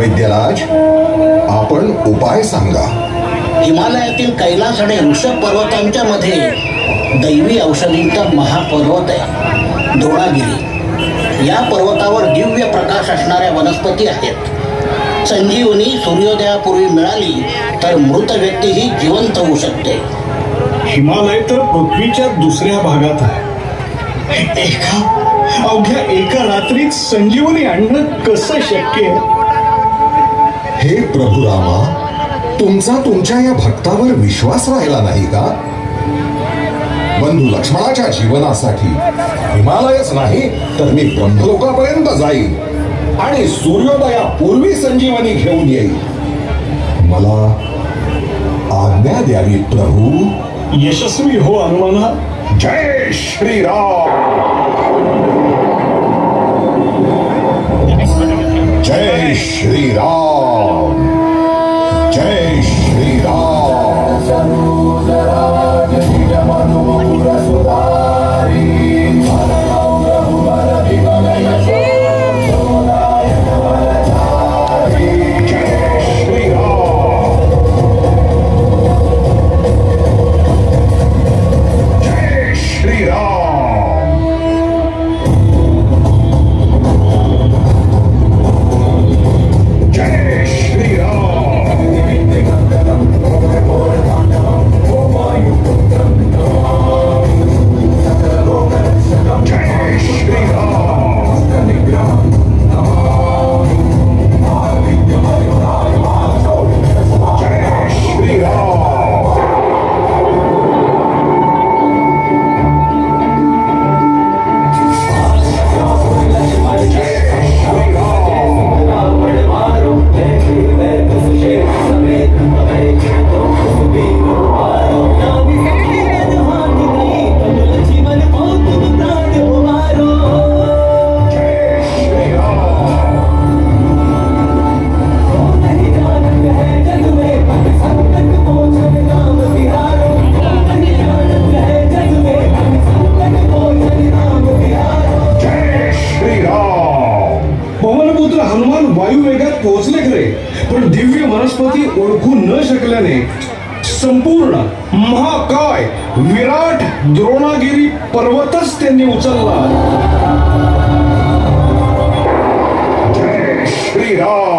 वैद्यराज, आपण उपाय सांगा. हिमालयातील कैलास आणि ऋषभ पर्वतांच्या मध्ये दैवी औषधींचा महापर्वत आहे द्रोणागिरी. या पर्वतावर दिव्य प्रकाश असणाऱ्या वनस्पती आहेत. संजीवनी सूर्योदयापूर्वी मिळाली तर मृत व्यक्तीही जिवंत होऊ शकते. हिमालय तर पृथ्वीच्या दुसऱ्या भागात आहे. अवघ्या एका रात्रीत संजीवनी आणणं कसं शक्य? हे प्रभू रामा, तुमचा तुमच्या या भक्तावर विश्वास राहिला नाही का? बंधू लक्ष्मणाच्या जीवनासाठी हिमालयच नाही तर मी ब्रह्मलोकापर्यंत जाईल आणि सूर्योदयापूर्वी संजीवनी घेऊन येईल. मला आज्ञा द्यावी प्रभू. यशस्वी हो हनुमाना. जय श्रीराम. जय श्रीराम. जय श्रीराम. पोहोचले खरे, पण दिव्य वनस्पती ओळखू न शकल्याने संपूर्ण महाकाय विराट द्रोणागिरी पर्वतच त्यांनी उचलला. जय श्रीराम.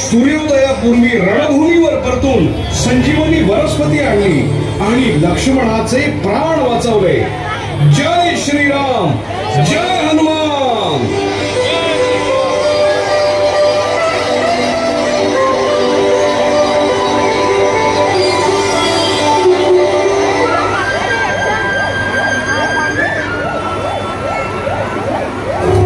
सूर्योदयापूर्वी रणभूमीवर परतून संजीवनी वनस्पती आणली आणि लक्ष्मणाचे प्राण वाचवले. जय श्रीराम. जय हनुमान.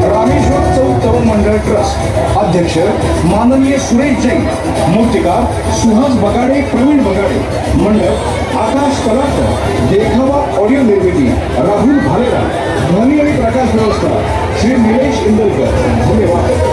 रामेश्वर चौक तरुण मंडळ ट्रस्ट अध्यक्ष माननीय सुरेश जैन, मूर्तिकार सुहास बगाडे, प्रवीण बगाडे, मंडप आकाश कलाकर, देखावा ऑडिओ निर्मिती राहुल भालेराव, ध्वनी आणि प्रकाश व्यवस्था श्री निलेश इंदलकर. धन्यवाद.